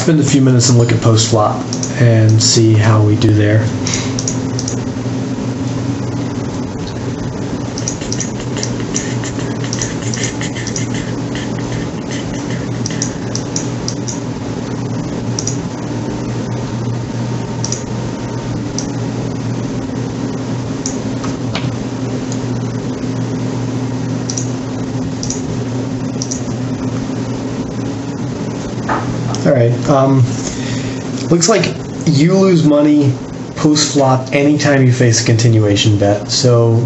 spend a few minutes and look at post flop and see how we do there. Alright, looks like you lose money post-flop anytime you face a continuation bet. So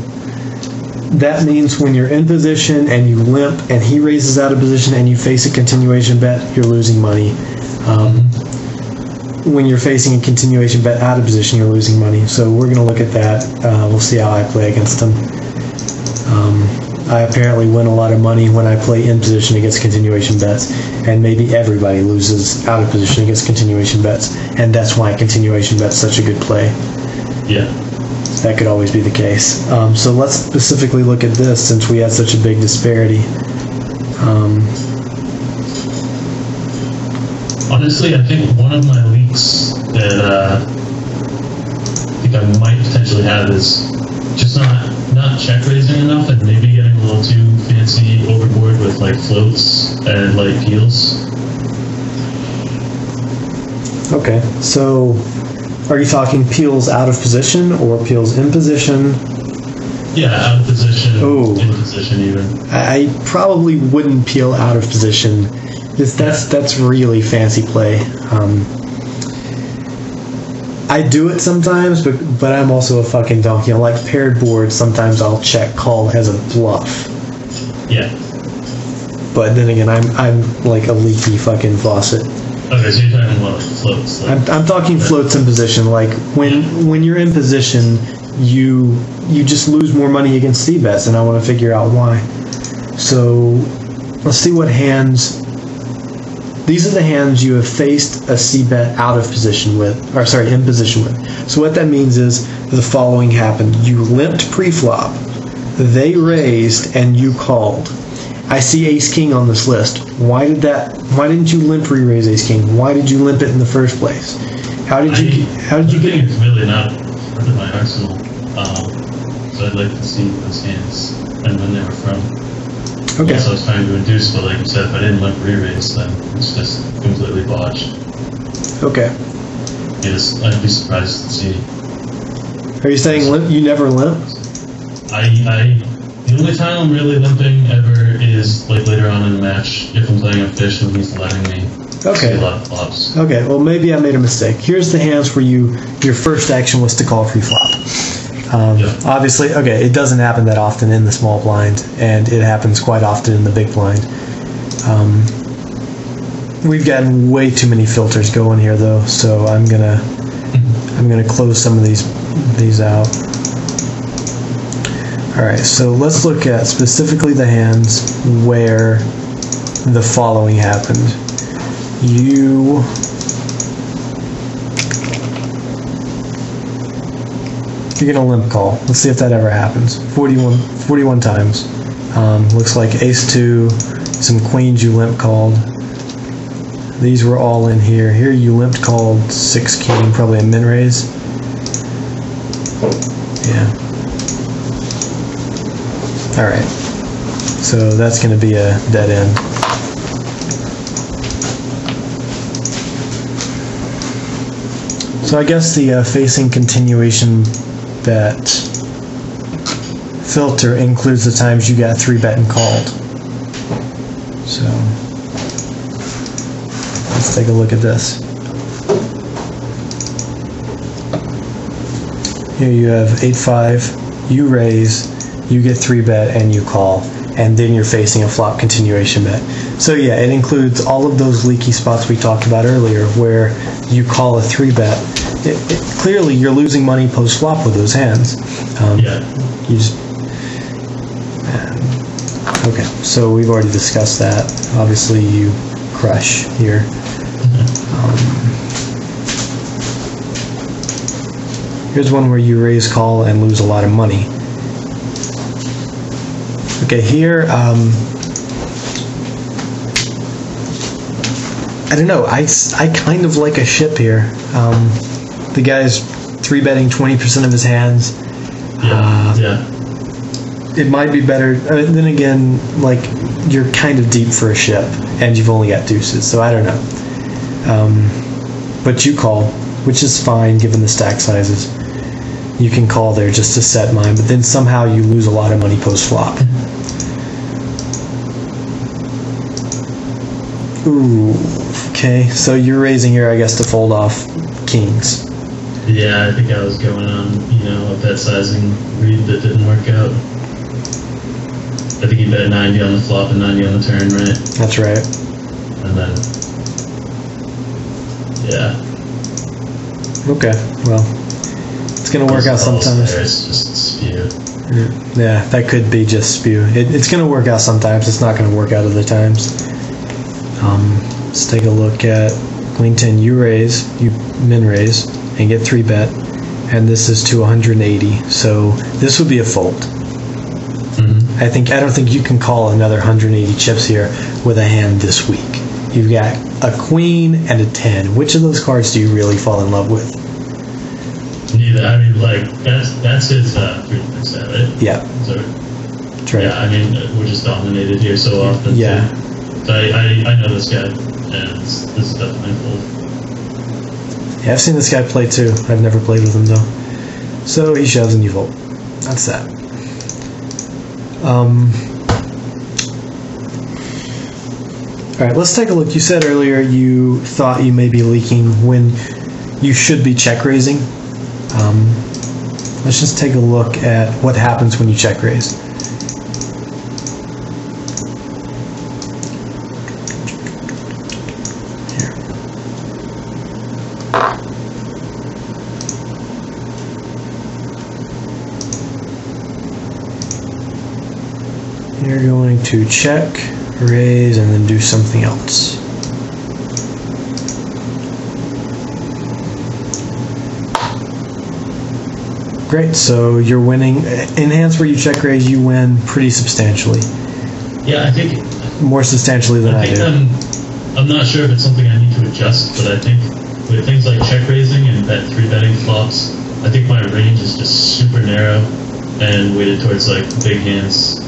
that means when you're in position and you limp and he raises out of position and you face a continuation bet, you're losing money. When you're facing a continuation bet out of position, you're losing money. So we're going to look at that. We'll see how I play against him. I apparently win a lot of money when I play in position against continuation bets, and maybe everybody loses out of position against continuation bets, and that's why continuation bet's such a good play. Yeah. That could always be the case. So let's specifically look at this since we had such a big disparity. Honestly, I think one of my leaks that I think I might potentially have is just not check raising enough and maybe getting a little too fancy overboard with like floats and like peels. Okay, so are you talking peels out of position or peels in position? Yeah, out of position, Ooh. In position even. I probably wouldn't peel out of position. That's really fancy play. I do it sometimes, but I'm also a fucking donkey. I like paired boards. Sometimes I'll check call as a bluff. Yeah. But then again, I'm like a leaky fucking faucet. Okay, so you're talking about like floats. Like, I'm talking floats in position. Like when you're in position, you just lose more money against c-bets, and I want to figure out why. So let's see what hands. These are the hands you have faced a c-bet out of position with, or sorry, in position with. So what that means is the following happened. You limped pre-flop, they raised, and you called. I see ace-king on this list. Why didn't you limp re-raise ace-king? Why did you limp it in the first place? How did you get it? It's really not part of my arsenal. So I'd like to see those hands and when they were from. Okay. So I was trying to induce, but like you said, if I didn't limp re-raise, then it's just completely botched. Okay. Yes, I'd be surprised to see. Are you saying you never limp? The only time I'm really limping ever is like later on in the match if I'm playing a fish and he's letting me see a lot of flops. Okay, well maybe I made a mistake. Here's the hands where your first action was to call pre-flop. Obviously, okay, it doesn't happen that often in the small blind, and it happens quite often in the big blind. We've gotten way too many filters going here, though, so I'm gonna close some of these out. All right, so let's look at specifically the hands where the following happened. You're going to limp call. Let's see if that ever happens. 41 times. Looks like ace-2, some queens you limp called. These were all in here. Here you limp called 6-king, probably a min raise. Yeah. Alright. So that's going to be a dead end. So I guess the facing continuation bet filter includes the times you got 3-bet and called. So let's take a look at this. Here you have 8-5, you raise, you get 3-bet and you call, and then you're facing a flop continuation bet. So yeah, it includes all of those leaky spots we talked about earlier where you call a 3-bet. Clearly, you're losing money post-flop with those hands. You just... Okay, so we've already discussed that. Obviously, you crush here. Here's one where you raise call and lose a lot of money. Okay, here... I don't know. I kind of like a ship here. The guy's 3-betting 20% of his hands. Yeah. It might be better. Then again, like, you're kind of deep for a ship, and you've only got deuces, so I don't know. But you call, which is fine given the stack sizes. You can call there just to set mine, but then somehow you lose a lot of money post-flop. Ooh, okay. So you're raising here, I guess, to fold off kings. Yeah, I think I was going on, a bet sizing read that didn't work out. I think he bet 90 on the flop and 90 on the turn, right? That's right. And then, yeah. Okay, well, it's going to work out sometimes. It's just spew. Yeah, that could be just spew. It's going to work out sometimes. It's not going to work out other times. Let's take a look at Queen 10. You raise, you min raise, and get 3-bet. And this is to 180. So this would be a fold. I don't think you can call another 180 chips here with a hand this week. You've got a queen and a 10. Which of those cards do you really fall in love with? Neither. I mean, like, that's his 3% set, right? Yeah. So, That's right. yeah, I mean, we're just dominated here so often. Yeah. Too. So I know this guy, and this is definitely a fold. Yeah, I've seen this guy play too. I've never played with him though. So he shoves and you fold. That's that. Alright, let's take a look. You said earlier you thought you may be leaking when you should be check raising. Let's just take a look at what happens when you check raise. You're going to check, raise, and then do something else. Great, so you're winning. In hands where you check raise, you win pretty substantially. Yeah, I think... More substantially than I do. I'm not sure if it's something I need to adjust, but I think with things like check raising and 3-betting flops, I think my range is just super narrow and weighted towards, like, big hands.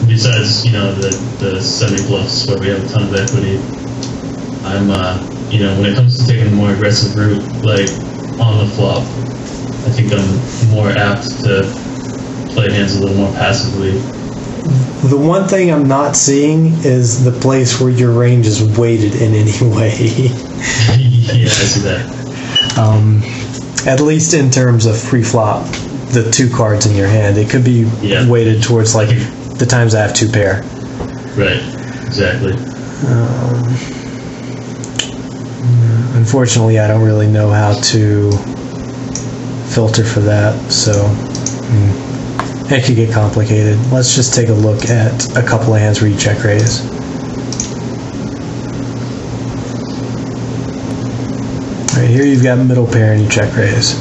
Besides, the semi-bluffs where we have a ton of equity, I'm, when it comes to taking a more aggressive route, like, on the flop, I think I'm more apt to play hands a little more passively. The one thing I'm not seeing is the place where your range is weighted in any way. Yeah, I see that. At least in terms of pre-flop, the 2 cards in your hand, it could be weighted towards, like, the times I have 2 pair. Right, exactly. Unfortunately, I don't really know how to filter for that, so it could get complicated. Let's just take a look at a couple of hands where you check raise. Right here you've got middle pair and you check raise.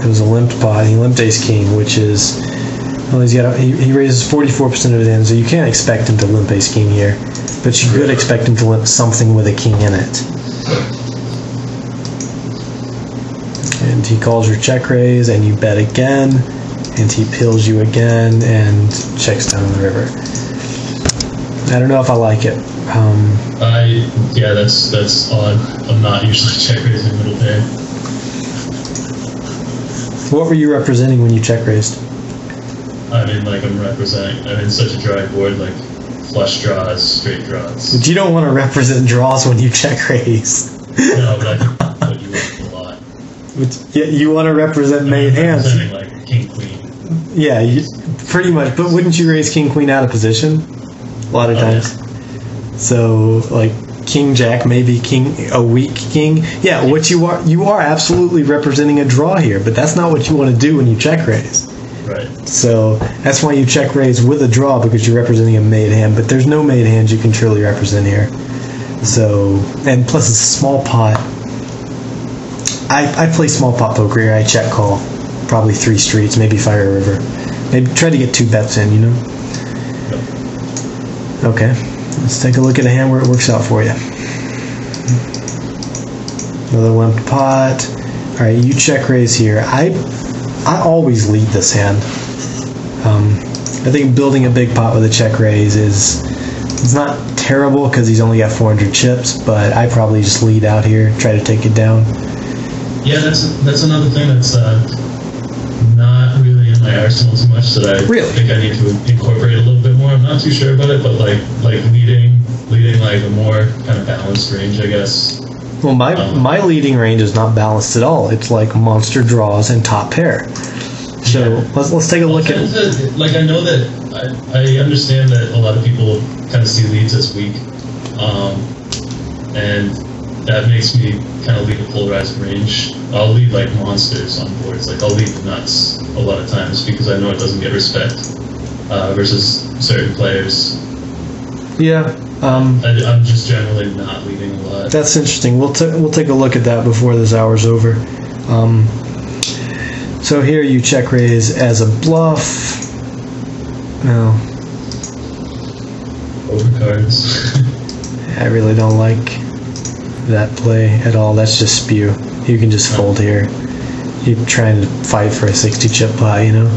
It was a limped pot. He limped ace king, which is, well, he raises 44% of his hand, so you can't expect him to limp ace king here, but you could expect him to limp something with a king in it. And he calls your check raise, and you bet again, and he pills you again, and checks down the river. I don't know if I like it. That's odd. I'm not usually check raising middle pair. What were you representing when you check raised? I mean, like, I'm in such a dry board, like flush draws, straight draws. But you don't want to represent draws when you check raise. No, but I think what you want a lot. But yeah, you want to represent made hands. Representing, like, king, queen. Yeah, pretty much. But wouldn't you raise king, queen out of position? A lot of times. Yeah. So, like, king, jack, maybe a weak king. Yeah, what you are absolutely representing a draw here, but that's not what you want to do when you check raise. Right. So that's why you check raise with a draw, because you're representing a made hand, but there's no made hands you can truly represent here. So, and plus it's a small pot. I play small pot poker here. I check call probably 3 streets, maybe fire a river. Maybe try to get 2 bets in, Okay, let's take a look at a hand where it works out for you. Another limped pot. All right, you check raise here. I always lead this hand. I think building a big pot with a check raise it's not terrible because he's only got 400 chips, but I probably just lead out here, try to take it down. Yeah, that's another thing that's not really in my arsenal too much that I think I need to incorporate a little bit more. I'm not too sure about it, but like leading like a more kind of balanced range, I guess. Well, my leading range is not balanced at all. It's like monster draws and top pair. So yeah. let's take a look at. Like I know that I understand that a lot of people kind of see leads as weak, and that makes me kind of lead a polarized range. I'll lead like monsters on boards. Like I'll lead nuts a lot of times because I know it doesn't get respect versus certain players. Yeah. I'm just generally not leading a lot. That's interesting. We'll take a look at that before this hour's over. So here you check raise as a bluff. No. Overcards. I really don't like that play at all. That's just spew. You can just fold here. You're trying to fight for a 60 chip pot, you know?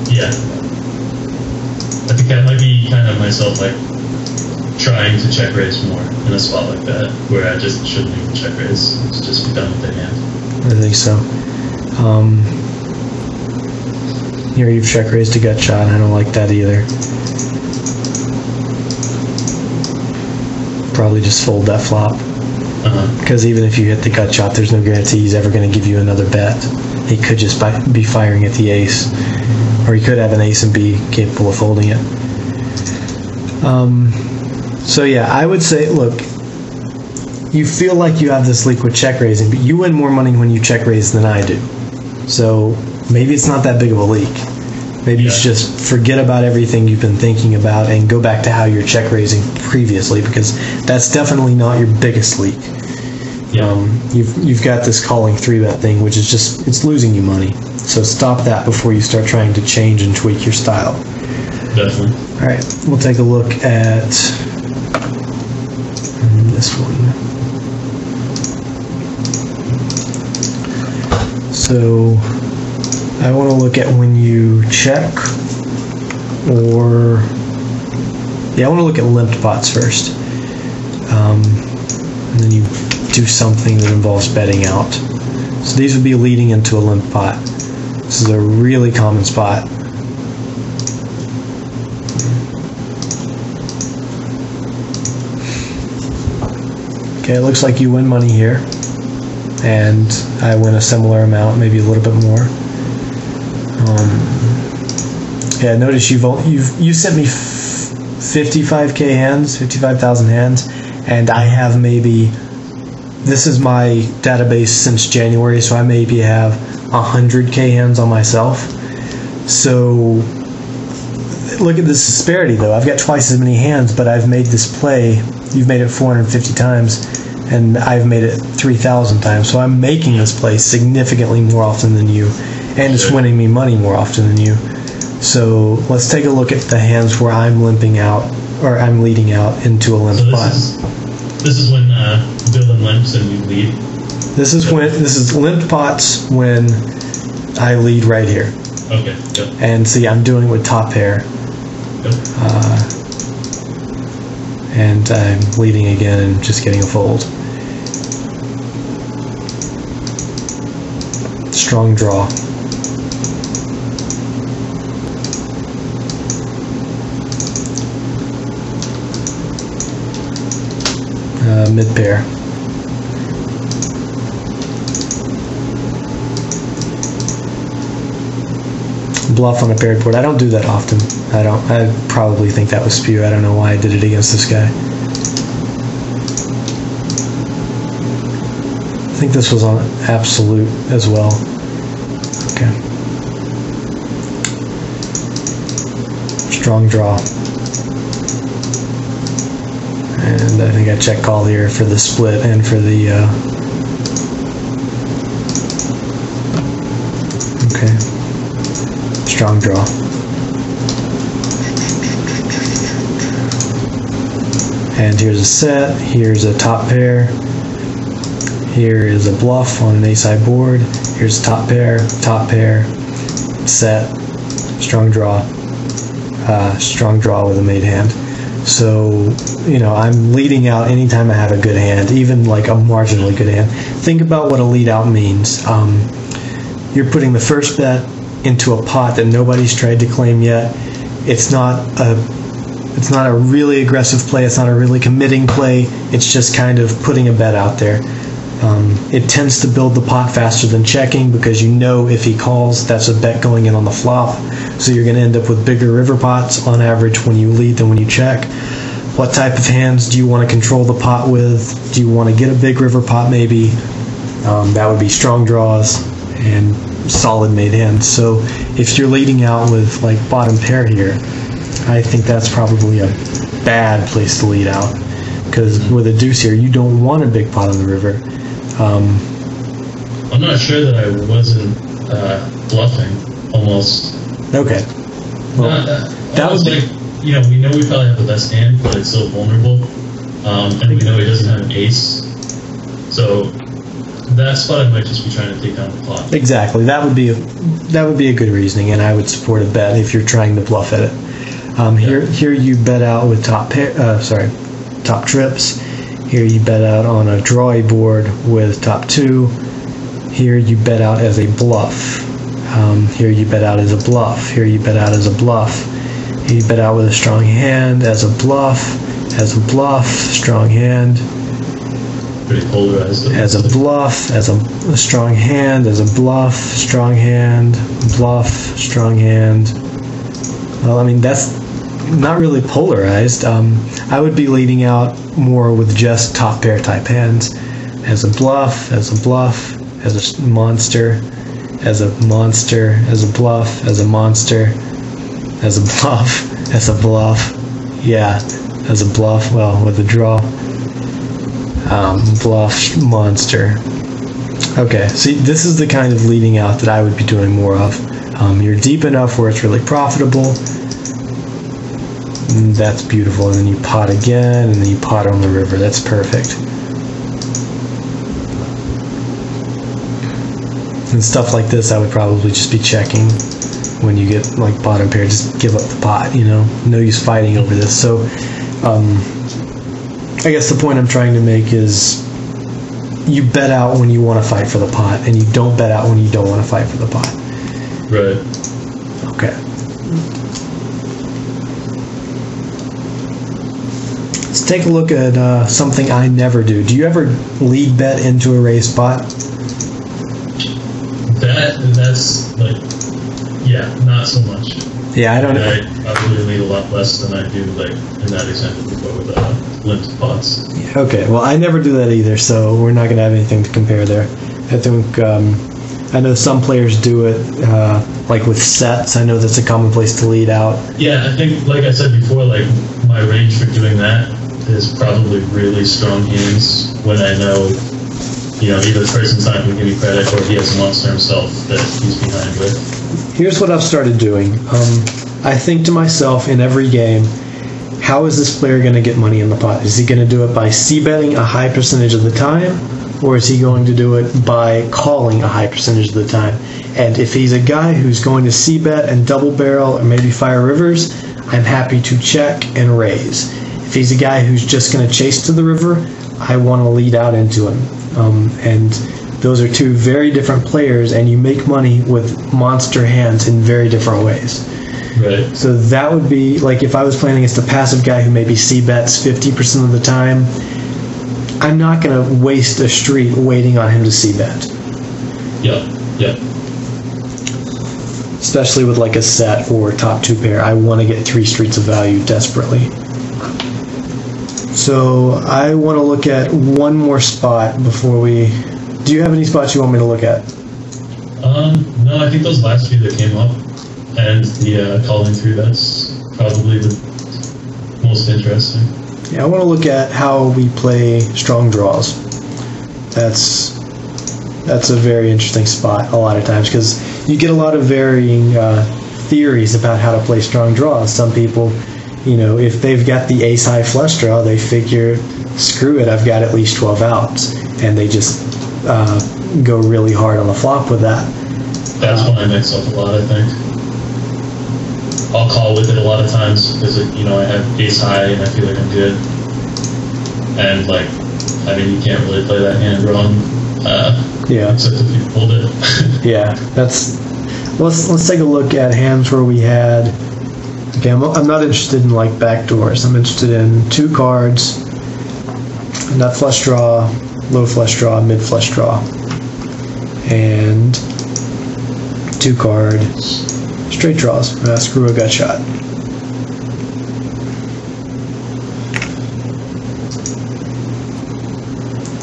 Yeah. I think I might be kind of myself like trying to check raise more in a spot like that where I just shouldn't even check raise. It's just be done with the hand. I think so. Here you've check raised a gut shot. I don't like that either. Probably just fold that flop. Because even if you hit the gut shot, there's no guarantee he's ever going to give you another bet. He could just be firing at the ace. Or he could have an ace and be capable of folding it. So yeah, I would say, look, you feel like you have this leak with check raising, but you win more money when you check raise than I do. So maybe it's not that big of a leak. Maybe you should just forget about everything you've been thinking about and go back to how you're check raising previously, because that's definitely not your biggest leak. Yeah. You've got this calling 3-bet thing, which is just, it's losing you money. So stop that before you start trying to change and tweak your style. Definitely. All right, we'll take a look at this one. So I want to look at when you check, or I want to look at limped pots first, and then you do something that involves betting out. So these would be leading into a limp pot. This is a really common spot. Okay, it looks like you win money here, and I win a similar amount, maybe a little bit more. Yeah, notice you sent me 55k hands, 55,000 hands, and I have maybe, this is my database since January, so I maybe have 100k hands on myself. So look at this disparity though. I've got twice as many hands, but I've made this play. You've made it 450 times, and I've made it 3,000 times. So I'm making this play significantly more often than you, and it's winning me money more often than you. So let's take a look at the hands where I'm limping out, or I'm leading out into a limp pot. This is when Dylan limps and you lead. This is limped pots when I lead right here. Okay. Yep. And see, I'm doing it with top pair. Yep. And I'm leading again and just getting a fold. Strong draw. Mid pair. Bluff on a paired board. I don't do that often. I probably think that was spew. I don't know why I did it against this guy. I think this was on absolute as well. Okay. Strong draw. And I think I check call here for the split and for the okay. Strong draw. And here's a set, here's a top pair, here is a bluff on an ace-high board, here's a top pair, set, strong draw with a made hand. So, you know, I'm leading out anytime I have a good hand, even like a marginally good hand. Think about what a lead out means. You're putting the first bet into a pot that nobody's tried to claim yet. It's not a really aggressive play. It's not a really committing play. It's just kind of putting a bet out there. It tends to build the pot faster than checking because you know if he calls, that's a bet going in on the flop. So you're going to end up with bigger river pots on average when you lead than when you check. What type of hands do you want to control the pot with? Do you want to get a big river pot maybe? That would be strong draws and solid made hands. So if you're leading out with like bottom pair here, I think that's probably a bad place to lead out, because with a deuce here, you don't want a big pot on the river. I'm not sure that I wasn't bluffing, almost. Okay. Well, that was like, you know, we know we probably have the best hand, but it's still vulnerable. And we know he doesn't have an ace. So that spot I might just be trying to take down the pot. Exactly. That would be a good reasoning, and I would support a bet if you're trying to bluff at it. Here you bet out with top trips. Here you bet out on a drawy board with top 2. Here you bet out as a bluff. Here you bet out as a bluff. Here you bet out as a bluff. Here you bet out with a strong hand as a bluff, strong hand. Pretty polarized. As a bluff, as a strong hand, as a bluff, strong hand, bluff, strong hand. Well, I mean, that's not really polarized. I would be leading out more with just top pair type hands. As a bluff, as a bluff, as a monster, as a monster, as a bluff, as a monster, as a bluff, as a bluff. Yeah, as a bluff, well, with a draw. Bluff, monster. Okay, see, this is the kind of leading out that I would be doing more of. You're deep enough where it's really profitable. That's beautiful. And then you pot again, and then you pot on the river. That's perfect. And stuff like this, I would probably just be checking when you get like bottom pair. Just give up the pot, you know. No use fighting over this. So, I guess the point I'm trying to make is you bet out when you want to fight for the pot, and you don't bet out when you don't want to fight for the pot. Right. Okay. Let's take a look at something I never do. Do you ever lead bet into a raised pot? That's like, yeah, not so much. Yeah, I don't. I probably lead a lot less than I do, like in that example before with limped pots. Okay, well, I never do that either, so we're not going to have anything to compare there. I think I know some players do it, like with sets. I know that's a common place to lead out. Yeah, I think, like I said before, like my range for doing that is probably really strong hands when I know, you know, either the person's not going to give me credit or he has a monster himself that he's behind with. Here's what I've started doing. I think to myself in every game, how is this player going to get money in the pot? Is he going to do it by c-betting a high percentage of the time, or is he going to do it by calling a high percentage of the time? And if he's a guy who's going to c-bet and double barrel or maybe fire rivers, I'm happy to check and raise. If he's a guy who's just going to chase to the river, I want to lead out into him. And those are two very different players, and you make money with monster hands in very different ways. Right. So that would be, like, if I was playing against a passive guy who maybe c-bets 50% of the time, I'm not going to waste a street waiting on him to c-bet. Yeah. Especially with like a set or top 2 pair, I want to get 3 streets of value desperately. So I want to look at one more spot before we... Do you have any spots you want me to look at? No, I think those last few that came up and the calling through, that's probably the most interesting. Yeah, I want to look at how we play strong draws. That's a very interesting spot a lot of times, because you get a lot of varying theories about how to play strong draws. Some people, if they've got the ace high flush draw, they figure, screw it, I've got at least 12 outs, and they just go really hard on the flop with that. That's when I mix up a lot, I think. I'll call with it a lot of times because, I have ace high and I feel like I'm good. And, you can't really play that hand wrong. Yeah. Except if you pulled it. Yeah, let's take a look at hands where we had. Okay, I'm not interested in backdoors. I'm interested in 2 cards, nut flush draw, low flush draw, mid flush draw, and 2 card straight draws. Screw a gut shot.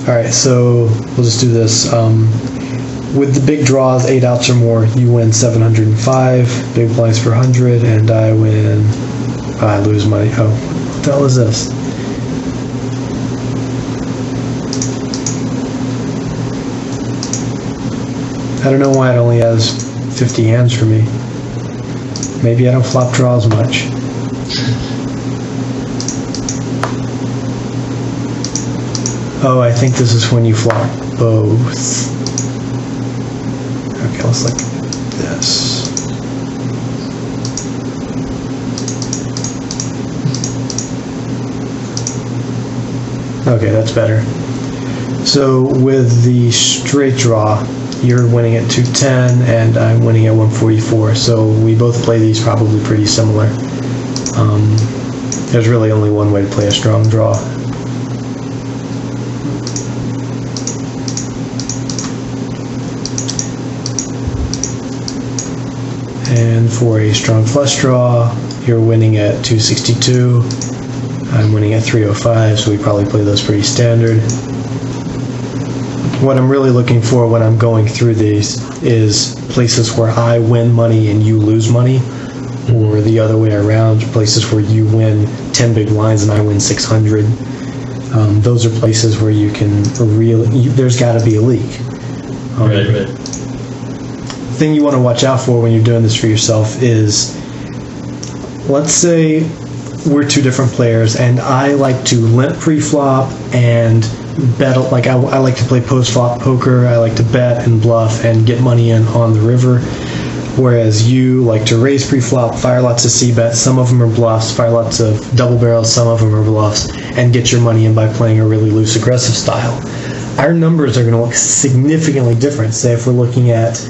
Alright, so we'll just do this. With the big draws, 8 outs or more, you win 705, big blinds for 100, and I win. I lose money. Oh, what the hell is this? I don't know why it only has 50 hands for me. Maybe I don't flop draw as much. Oh, I think this is when you flop both. Okay, let's look at this. Okay, that's better. So with the straight draw, you're winning at 210 and I'm winning at 144. So we both play these probably pretty similar. There's really only one way to play a strong draw. And for a strong flush draw, you're winning at 262. I'm winning at 305, so we probably play those pretty standard. What I'm really looking for when I'm going through these is places where I win money and you lose money, or the other way around, places where you win 10 big blinds and I win 600. Those are places where you can really, there's got to be a leak. Right. The thing you want to watch out for when you're doing this for yourself is, let's say we're 2 different players and I like to limp pre-flop and bet, I like to play post-flop poker, I like to bet and bluff and get money in on the river, whereas you like to raise pre-flop, fire lots of c-bets, some of them are bluffs, fire lots of double barrels, some of them are bluffs, and get your money in by playing a really loose aggressive style. Our numbers are going to look significantly different. Say if we're looking at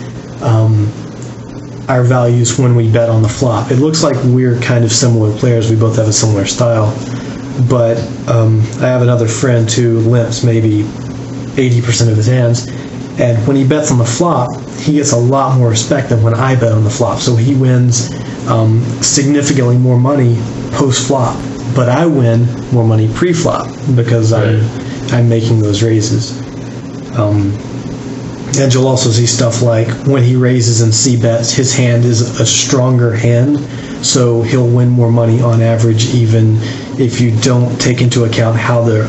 our values when we bet on the flop. It looks like we're kind of similar players. We both have a similar style. But I have another friend who limps maybe 80% of his hands. And when he bets on the flop, he gets a lot more respect than when I bet on the flop. So he wins significantly more money post-flop. But I win more money pre-flop because I'm making those raises. And you'll also see stuff like when he raises and c-bets, his hand is a stronger hand, so he'll win more money on average even if you don't take into account how the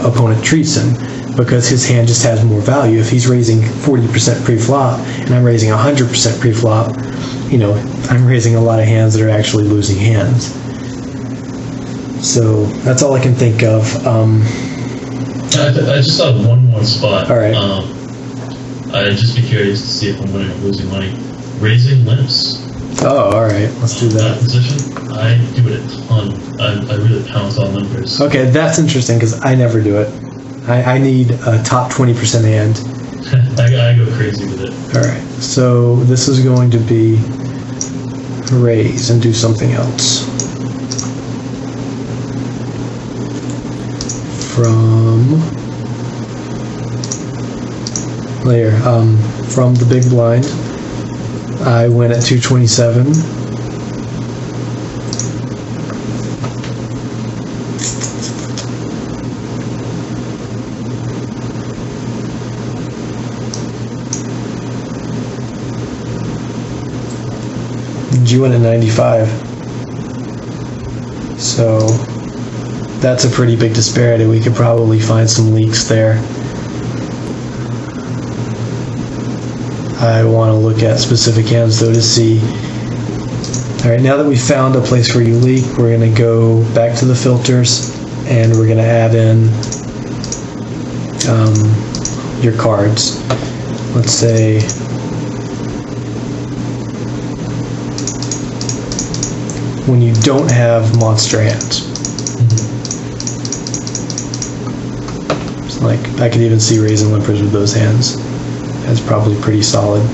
opponent treats him, because his hand just has more value. If he's raising 40% pre-flop and I'm raising 100% pre-flop, I'm raising a lot of hands that are actually losing hands. So that's all I can think of. I just saw one more spot. All right. I'd just be curious to see if I'm winning or losing money. Raising limps. Oh, all right. Let's do that. Position. I do it a ton. I really pounce on limpers. Okay, that's interesting because I never do it. I need a top 20% hand. I go crazy with it. All right. So this is going to be raise and do something else. From the big blind, I win at 227. You win at 95. So that's a pretty big disparity. We could probably find some leaks there. I want to look at specific hands though to see All right, now that we found a place where you leak, we're going to go back to the filters, and we're going to add in your cards. Let's say when you don't have monster hands. Like, I could even see Raising Limpers with those hands. That's probably pretty solid.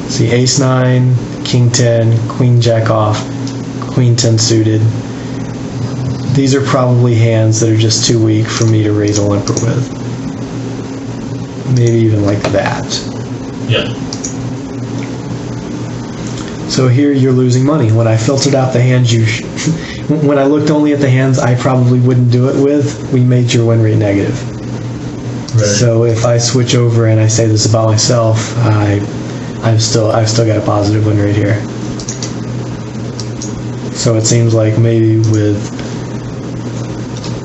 See, Ace 9, King 10, Queen Jack off, Queen 10 suited. These are probably hands that are just too weak for me to raise a limper with. Maybe even like that. Yeah. So here you're losing money. When I filtered out the hands when I looked only at the hands I probably wouldn't do it with, we made your win rate negative. Right. So if I switch over and I say this about myself, I've still got a positive win rate here. So it seems like maybe with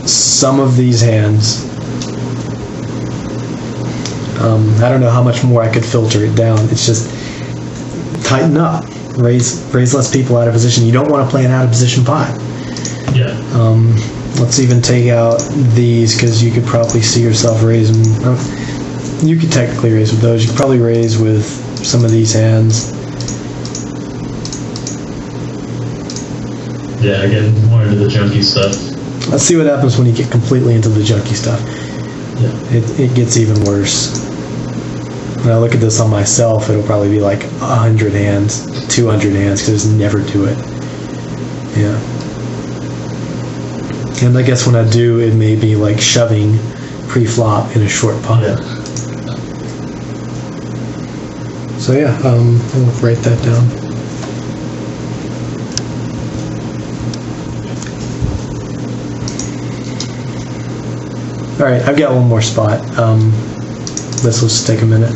some of these hands, I don't know how much more I could filter it down. It's just tighten up, raise less people out of position. You don't want to play an out of position pot. Yeah. Let's even take out these, because you could probably see yourself raising. You could technically raise with those. You could probably raise with some of these hands. Yeah, getting more into the junky stuff. Let's see what happens when you get completely into the junky stuff. Yeah. It gets even worse. When I look at this on myself, it'll probably be like 100 hands, 200 hands, because I never do it. Yeah. And I guess when I do, it may be like shoving pre-flop in a short pot. Yeah. So yeah, we'll write that down. All right, I've got one more spot. This will just take a minute.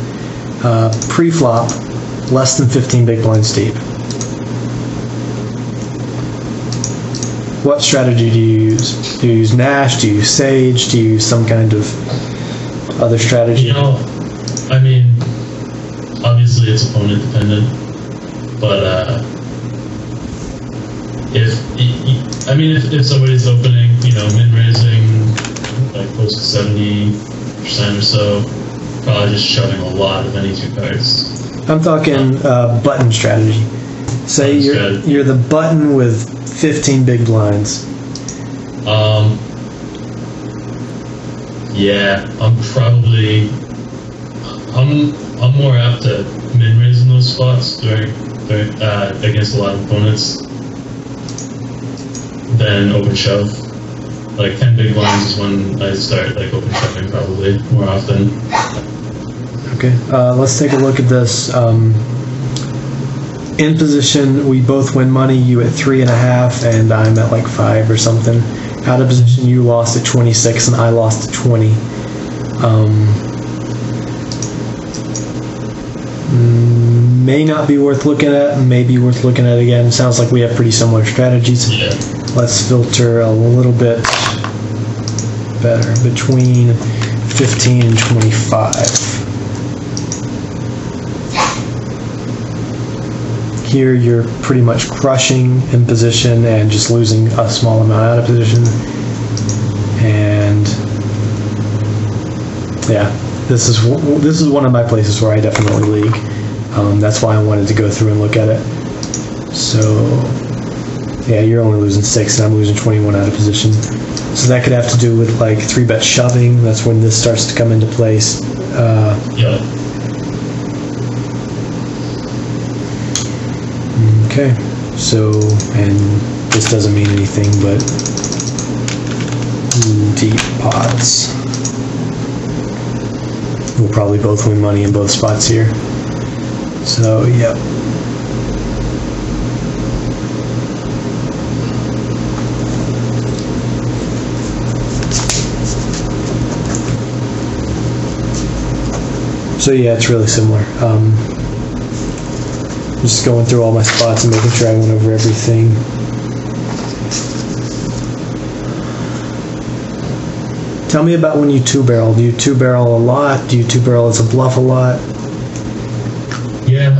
Pre-flop, less than 15 big blinds deep. What strategy do you use? Do you use Nash? Do you use Sage? Do you use some kind of other strategy? You know, I mean, obviously it's opponent dependent, but if somebody's opening, min raising like close to 70% or so, probably just shoving a lot of any two cards. I'm talking button strategy. Say you're the button with 15 big blinds. Yeah, I'm more apt to min raise in those spots during against a lot of opponents than open shove. Like 10 big blinds is when I start like open shoving probably more often. Okay, let's take a look at this. In position, we both win money. You at 3.5, and I'm at like 5 or something. Out of position, you lost at 26, and I lost at 20. May not be worth looking at. May be worth looking at again. Sounds like we have pretty similar strategies. Yeah. Let's filter a little bit better between 15 and 25. Here you're pretty much crushing in position and just losing a small amount out of position. And yeah, this is one of my places where I definitely leak. That's why I wanted to go through and look at it. So yeah, you're only losing 6 and I'm losing 21 out of position. So that could have to do with like 3-bet shoving. That's when this starts to come into place. Yeah. Okay, so, and this doesn't mean anything, but deep pots. We'll probably both win money in both spots here. So, yep. So yeah, it's really similar. Just going through all my spots and making sure I went over everything. Tell me about when you 2-barrel. Do you 2-barrel a lot? Do you 2-barrel as a bluff a lot? Yeah,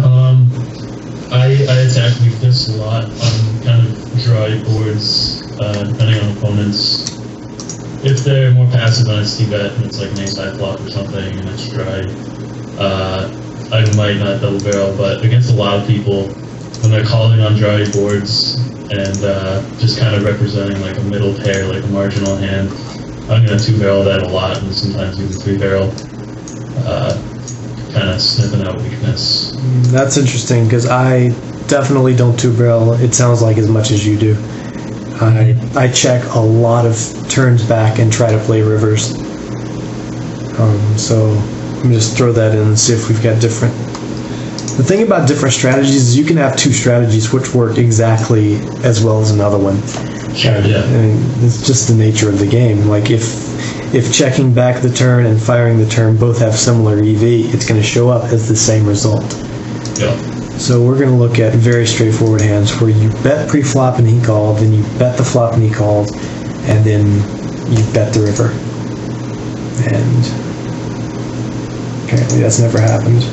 I attack weakness a lot on kind of dry boards, depending on opponents. If they're more passive on a C-bet and it's like an ace-high flop or something and it's dry, I might not double barrel, but against a lot of people, when they're calling on dry boards and just kind of representing like a middle pair, like a marginal hand, I'm going to 2-barrel that a lot and sometimes even 3-barrel, kind of sniffing out weakness. That's interesting because I definitely don't 2-barrel. It sounds like as much as you do. I check a lot of turns back and try to play rivers. So let me just throw that in and see if we've got different. The thing about different strategies is you can have two strategies which work exactly as well as another one. Sure, yeah. And it's just the nature of the game. Like if checking back the turn and firing the turn both have similar EV, it's going to show up as the same result. Yeah. So we're going to look at very straightforward hands where you bet pre-flop and he called, then you bet the flop and he called, and then you bet the river. And apparently that's never happened.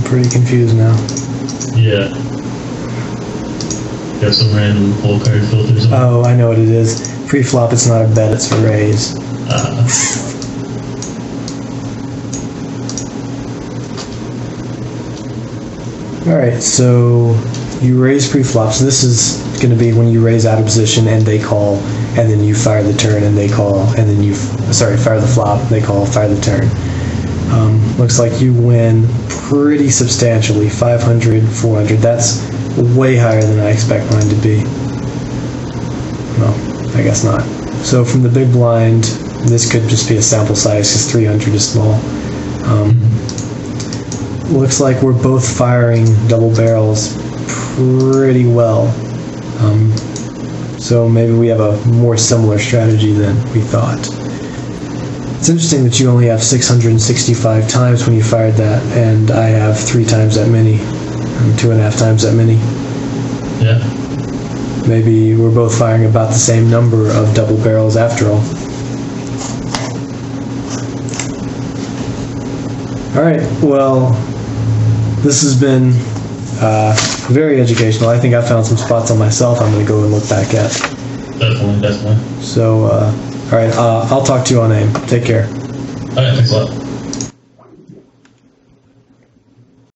Pretty confused now. Yeah. Got some random pull card filters on. Oh, I know what it is. Pre-flop, it's not a bet, it's a raise. Alright, so you raise pre-flop. So this is going to be when you raise out of position and they call, and then you fire the turn and they call, and then fire the flop, they call, fire the turn. Looks like you win pretty substantially, 500, 400. That's way higher than I expect mine to be. No, I guess not. So from the big blind, this could just be a sample size because 300 is small. Looks like we're both firing double barrels pretty well. So maybe we have a more similar strategy than we thought. It's interesting that you only have 665 times when you fired that, and I have 3 times that many, 2.5 times that many. Yeah. Maybe we're both firing about the same number of double barrels after all. Alright, well, this has been very educational. I think I found some spots on myself I'm going to go and look back at. Definitely. So, alright, I'll talk to you on AIM. Take care. Alright, thanks a lot.